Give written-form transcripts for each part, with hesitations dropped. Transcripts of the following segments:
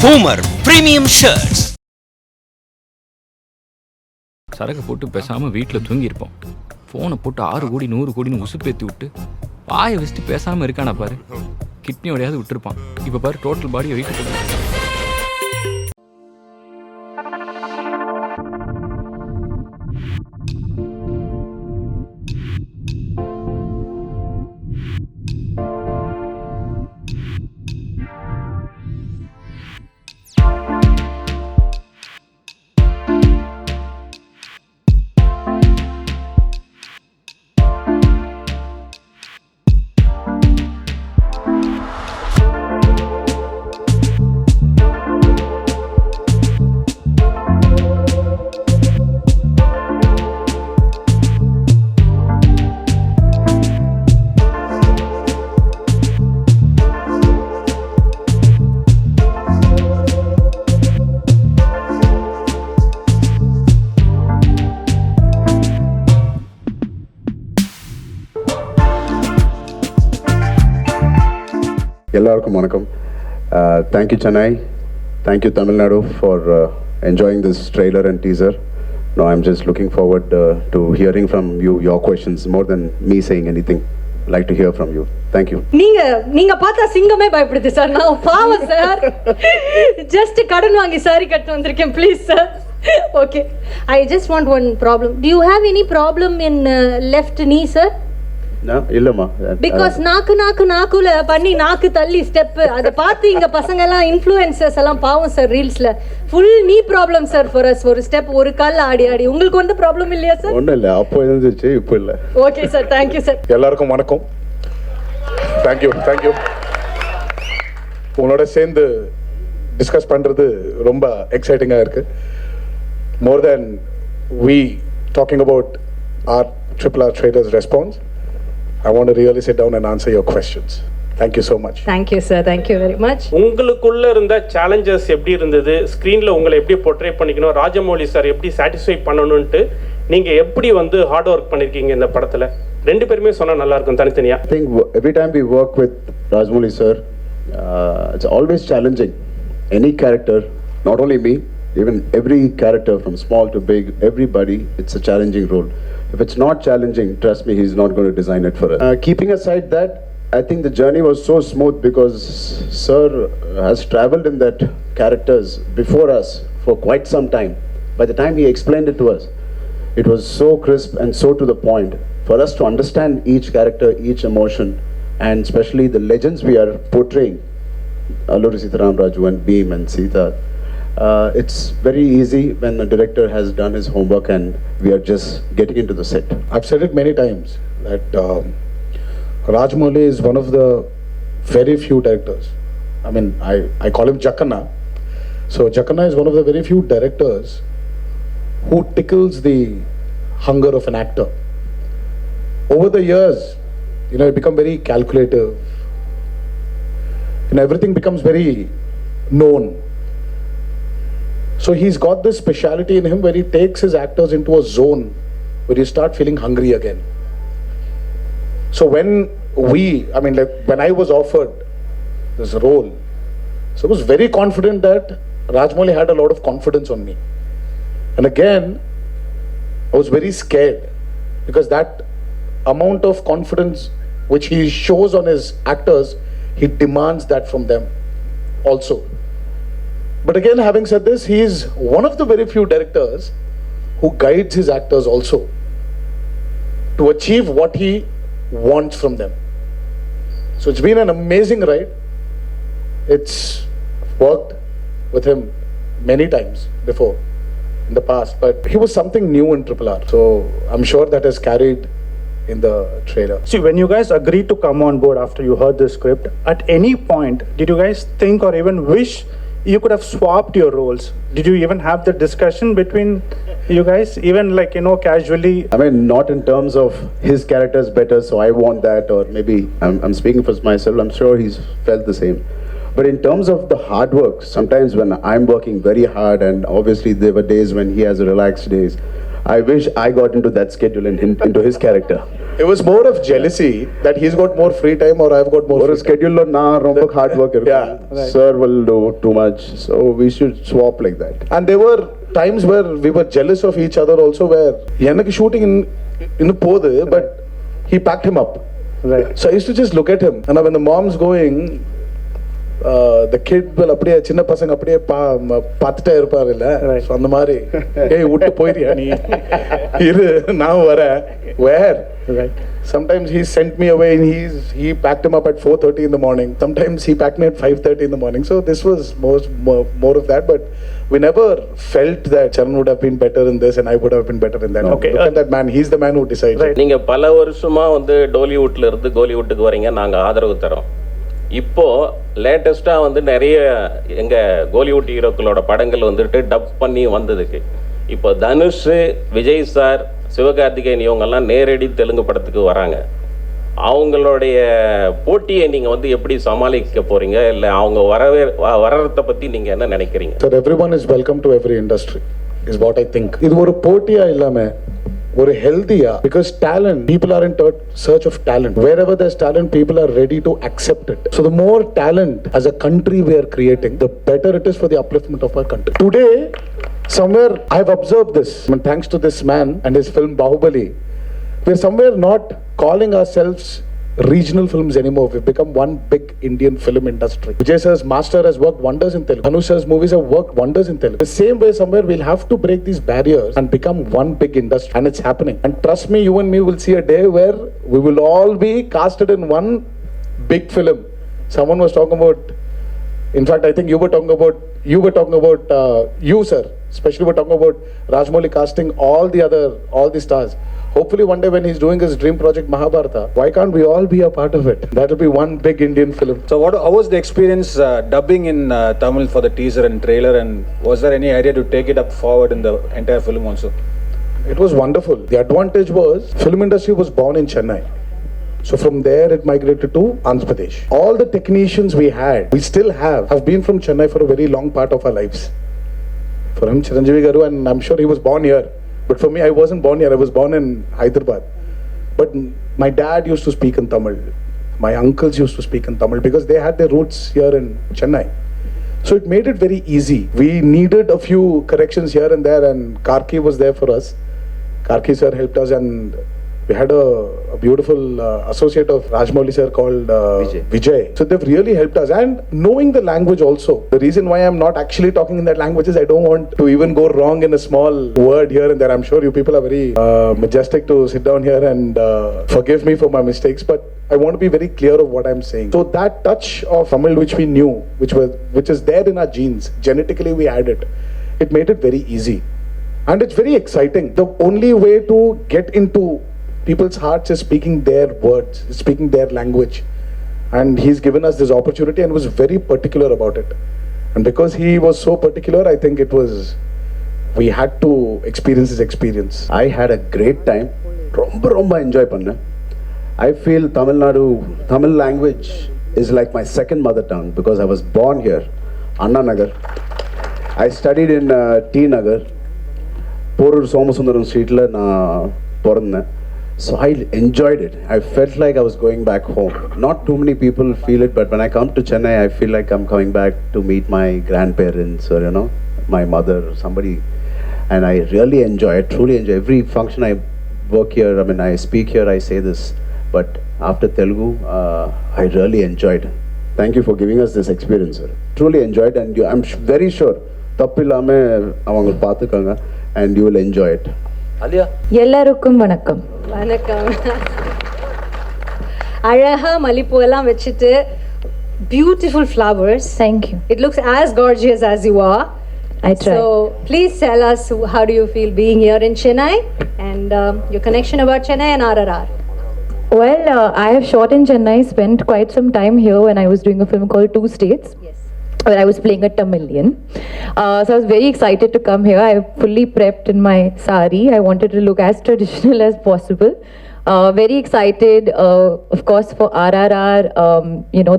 Boomer Premium Shirts. சரக்கு போட்டு பேசாமல் வீட்டில் தூங்கியிருப்போம். ஃபோனை போட்டு 6 கோடி 100 கோடின்னு உசுப்பேற்றி விட்டு வாயை வச்சுட்டு பேசாமல் இருக்கானா பாரு. கிட்னியோடையாவது விட்டுருப்பான். இப்போ பாரு டோட்டல் பாடியை வீட்டுக்கு. எல்லாருக்கும் வணக்கம். Thank you Chennai, thank you Tamil Nadu for enjoying this trailer and teaser. Now I'm just looking forward to hearing from you your questions more than me saying anything. Like to hear from you. Thank you. நீங்க பார்த்தா சிங்கமே பயப்படுது sir. நான் பாவம் sir. Just கடன் வாங்கி sorry கட்ட வந்திருக்கேன். Please sir. Okay, I just want one problem. Do you have any problem in left knee sir? இல்லம்மா, பிகாஸ் நாக்குல பண்ணி நாக்கு தள்ளி ஸ்டெப் அதை பார்த்து இங்க பசங்க எல்லாம் இன்ஃப்ளூயன்சர்ஸ் எல்லாம் பாவம் சார் ரீல்ஸ்ல ஃபுல் நீ ப்ராப்ளம் சார் ஃபார் அஸ். ஒரு ஸ்டெப் ஒரு கால் ஆடி உங்களுக்கு வந்து ப்ராப்ளம் இல்லையா சார்? ஒன்றும் இல்லை, அப்போ இருந்துச்சு, இப்போ இல்லை. Okay sir, thank you sir. எல்லாருக்கும் வணக்கம். தேங்க்யூ. உங்களோட சேர்ந்து டிஸ்கஸ் பண்றது ரொம்ப எக்ஸைட்டிங்கா இருக்கு. மோர் தென் we talking about our RRR traders response, I want to really sit down and answer your questions. Thank you so much. Thank you sir, thank you very much. உங்களுக்குள்ள இருந்த challenges எப்படி இருந்தது? ஸ்கிரீன்ல உங்களை எப்படி போர்ட்ரே பண்ணிக்கணும், ராஜமௌலி சார் எப்படி satisfy பண்ணணும்னு நீங்க எப்படி வந்து ஹார்ட் ஒர்க் பண்ணிருக்கீங்க இந்த படத்துல? ரெண்டு பேருமே சொன்னா நல்லா இருக்கும் தனித்தனியா. I think every time we work with Rajamouli sir, it's always challenging. Any character, not only me, even every character from small to big, everybody, it's a challenging role. If it's not challenging, trust me, he's not going to design it for us. Keeping aside that, I think the journey was so smooth because sir has traveled in that characters before us for quite some time. By the time he explained it to us, it was so crisp and so to the point for us to understand each character, each emotion, and especially the legends we are portraying, Alluri Sitaram Raju and Bheem and Sita. It's very easy when a director has done his homework and we are just getting into the set. I've said it many times that Rajamouli is one of the very few directors. I mean, I call him Jackana. So Jackana is one of the very few directors who tickles the hunger of an actor. Over the years, you know, it become very calculative. You know, everything becomes very known. So he's got this speciality in him where he takes his actors into a zone where you start feeling hungry again. So when I was offered this role, so I was very confident that Rajamouli had a lot of confidence on me. And again, I was very scared because that amount of confidence which he shows on his actors, he demands that from them also. But again, having said this, he is one of the very few directors who guides his actors also to achieve what he wants from them. So it's been an amazing ride. It's worked with him many times before in the past, but he was something new in RRR. So I'm sure that has carried in the trailer. See, when you guys agreed to come on board after you heard the script, at any point did you guys think or even wish you could have swapped your roles? Did you even have the discussion between you guys, even like, you know, casually? I mean, not in terms of his character is better, so I want that, or maybe I'm speaking for myself, I'm sure he's felt the same. But in terms of the hard work, sometimes when I'm working very hard, and obviously there were days when he has relaxed days, I wish I got into that schedule and into his character. It was more of jealousy that he's got more free time or I've got more ஒரு free time. schedule lo na romba hard work Yeah, irukku. Sir will do too much, so we should swap like that. And there were times where we were jealous of each other also, where எனக்கு shooting in போது, but he packed him up. Right. So I used to just look at him, and when the mom's going, the kid will அப்படியே சின்ன பசங்க அப்படியே பார்த்துட்டே இருப்பார் இல்ல, Right. so அந்த மாதிரி ஏய் விட்டு போயிரியா நீ இரு நான் வரேன். Where? Right. Sometimes he sent me away and he packed him up at 4:30 in the morning. Sometimes he packed me at 5:30 in the morning. So this was more of that, but we never felt that Charan would have been better in this and I would have been better in that. Okay. Look at that man. He's the man who decided. Right. நீங்க பல வருஷமா வந்து டோலிவுட்ல இருந்து கோலிவுட்டுக்கு வரீங்க, நாங்க ஆதரவு தரோம். இப்போ லேட்டஸ்டா வந்து நிறைய எங்க கோலிவுட் ஹீரோக்களோட படங்கள் வந்துட்டு டப் பண்ணி வந்ததுக்கு இப்போ தனுஷ், விஜய் சார், சிவகார்த்திகேயன் இவங்கெல்லாம் நேரடி தெலுங்கு படத்துக்கு வராங்க. அவங்களுடைய போட்டியை நீங்க வந்து எப்படி சமாளிக்க போறீங்க, இல்லை அவங்க வர்றத பத்தி நீங்க என்ன நினைக்கிறீங்க? Sir, everyone is welcome to every industry is what I think. இது ஒரு போட்டியா இல்லாம ஒரு ஹெல்தியா, because talent, people are in search of talent. Wherever there's talent, people are ready to accept it. So the more talent as a country we are creating, the better it is for the upliftment of our country. Today, somewhere I've observed this, and thanks to this man and his film Bahubali, we're somewhere not calling ourselves regional films anymore. We've become one big Indian film industry. Vijay sir's Master has worked wonders in Telugu. Anush sir's movies have worked wonders in Telugu. The same way, somewhere we'll have to break these barriers and become one big industry. And it's happening. And trust me, you and me will see a day where we will all be casted in one big film. Someone was talking about, in fact, I think you were talking about you, sir, especially were talking about Rajmouli casting all the stars. Hopefully one day when he's doing his dream project Mahabharata, why can't we all be a part of it? That will be one big Indian film. So how was the experience dubbing in Tamil for the teaser and trailer, and was there any idea to take it up forward in the entire film also? It was wonderful. The advantage was film industry was born in Chennai. So from there it migrated to Andhra Pradesh. All the technicians we still have been from Chennai for a very long part of our lives. For him, Chiranjeevi Garu, and I'm sure he was born here. But for me, I wasn't born here. I was born in Hyderabad. But my dad used to speak in Tamil. My uncles used to speak in Tamil because they had their roots here in Chennai. So it made it very easy. We needed a few corrections here and there, and Karki was there for us. Karki sir helped us, and we had a beautiful associate of Rajmouli sir called Vijay. So they've really helped us. And knowing the language also. The reason why I'm not actually talking in that language is I don't want to even go wrong in a small word here and there. I'm sure you people are very majestic to sit down here and forgive me for my mistakes. But I want to be very clear of what I'm saying. So that touch of Tamil which we knew, which is there in our genes, genetically we had it. It made it very easy. And it's very exciting. The only way to get into people's hearts is speaking their words, speaking their language. And he's given us this opportunity and was very particular about it. And because he was so particular, I think we had to experience his experience. I had a great time. Romba enjoy panna. I feel Tamil language is like my second mother tongue because I was born here, Anna Nagar. I studied in T Nagar, Porur Somasundaram Street la na porna. So I enjoyed it. I felt like I was going back home. Not too many people feel it, but when I come to Chennai, I feel like I'm coming back to meet my grandparents or, my mother or somebody. And I really enjoy, I truly enjoy every function I work here. I mean, I speak here, I say this. But after Telugu, I really enjoyed. Thank you for giving us this experience, sir. Truly enjoyed, and I'm very sure தப்பில்லாம அவங்க பார்த்துக்காங்க, and you will enjoy it. அலியா, எல்லாருக்கும் வணக்கம். வணக்கம். அழகா மல்லிப்பூ எல்லாம் வச்சிட்டு beautiful flowers. Thank you. It looks as gorgeous as you are. I try. So please tell us, how do you feel being here in Chennai, and your connection about Chennai and RRR? Well, I have shot in Chennai, spent quite some time here when I was doing a film called Two States. Yes. Where I was playing a Tamilian. So I was very excited to come here. I fully prepped in my sari. I wanted to look as traditional as possible. Very excited, of course, for RRR.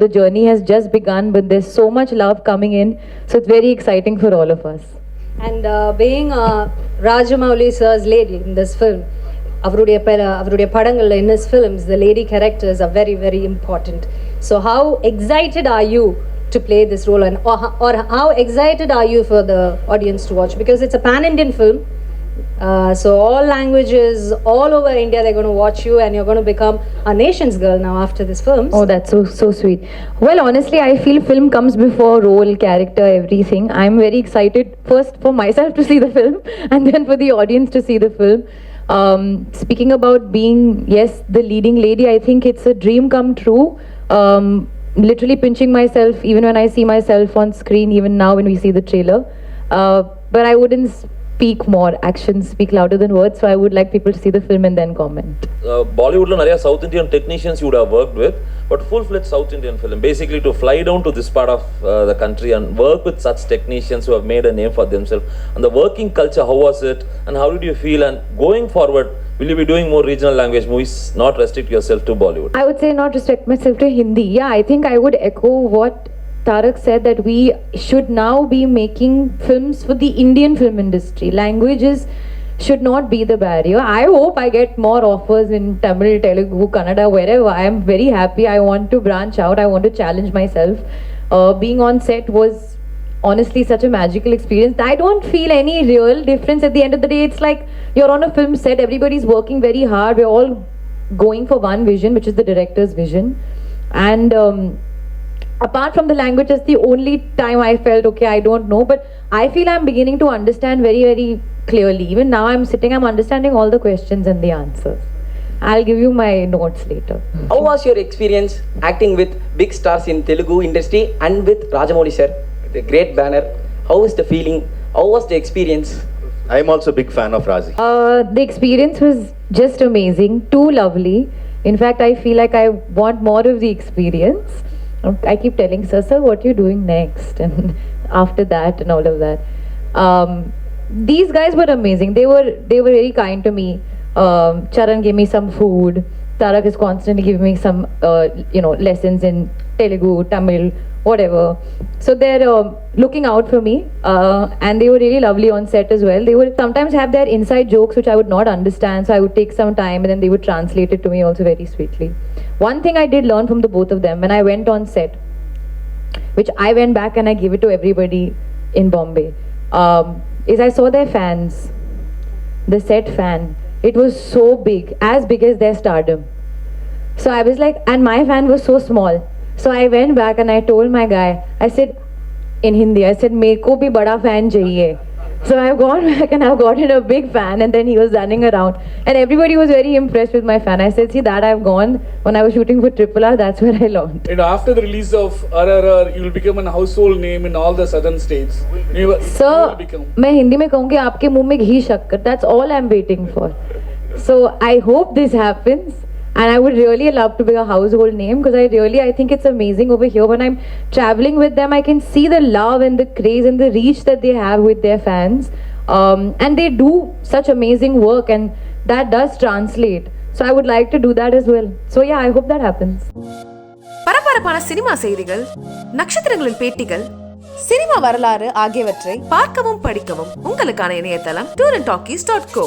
The journey has just begun, but there's so much love coming in. So it's very exciting for all of us. And being Rajamouli sir's lady in this film, அவருடைய படங்கள்ல in his films, the lady characters are very, very important. So how excited are you to play this role, and or how excited are you for the audience to watch? Because it's a pan-Indian film. So all languages, all over India, they're going to watch you, and you're going to become a nation's girl now after this film. Oh, that's so sweet. Well, honestly, I feel film comes before role, character, everything. I'm very excited first for myself to see the film, and then for the audience to see the film. Speaking about being, yes, the leading lady, I think it's a dream come true. Literally pinching myself even when I see myself on screen, even now when we see the trailer. But I wouldn't speak more. Actions speak louder than words, so I would like people to see the film and then comment. Bollywoodlo nariya South Indian technicians you would have worked with, but full-fledged South Indian film. Basically to fly down to this part of the country and work with such technicians who have made a name for themselves. And the working culture, how was it? And how did you feel? And going forward, will you be doing more regional language movies, not restrict yourself to Bollywood? I would say not restrict myself to Hindi. Yeah, I think I would echo what Tarak said, that we should now be making films for the Indian film industry. Languages should not be the barrier. I hope I get more offers in Tamil, Telugu, Kannada, wherever. I am very happy. I want to branch out. I want to challenge myself. Being on set was honestly such a magical experience. I don't feel any real difference. At the end of the day, it's like you're on a film set. Everybody's working very hard. We're all going for one vision, which is the director's vision. And apart from the language, it's the only time I felt, okay, I don't know, but I feel I'm beginning to understand very, very clearly. Even now I'm sitting, I'm understanding all the questions and the answers. I'll give you my notes later. How was your experience acting with big stars in Telugu industry and with Rajamouli sir, the great banner? How was the feeling? How was the experience? I'm also a big fan of Razi. The experience was just amazing, too lovely. In fact, I feel like I want more of the experience. I keep telling sir, what are you doing next? And after that and all of that. These guys were amazing. They were very kind to me. Charan gave me some food. Tarak is constantly giving me some, lessons in Telugu, Tamil, whatever. So they're looking out for me. And they were really lovely on set as well. They would sometimes have their inside jokes which I would not understand. So I would take some time and then they would translate it to me also very sweetly. One thing I did learn from the both of them when I went on set, which I went back and I gave it to everybody in Bombay, is I saw their fans, the set fan. It was so big as their stardom. So I was like, and my fan was so small. So I went back and I told my guy, I said in Hindi, I said, "Meko bhi bada fan chahiye." So I've gone back and I've gotten a big fan, and then he was running around. And everybody was very impressed with my fan. I said, see, that I've gone when I was shooting for RRR, that's where I learned. And after the release of RRR, you will become a household name in all the southern states. Sir, मैं हिंदी में कहूँगी आपके मुंह में घी शक्कर. That's all I'm waiting for. So I hope this happens. And I would really love to be a household name, because I think it's amazing over here. When I'm traveling with them, I can see the love and the craze and the reach that they have with their fans. And they do such amazing work, and that does translate. So I would like to do that as well. So yeah, I hope that happens. பரபரப்பான cinema செய்திகள், நட்சத்திரங்களின் பேட்டிகள், cinema வரலாறு ஆகியவற்றை பார்க்கவும் படிக்கவும் உங்களுக்கான இணையதளம் tourantalkies.co.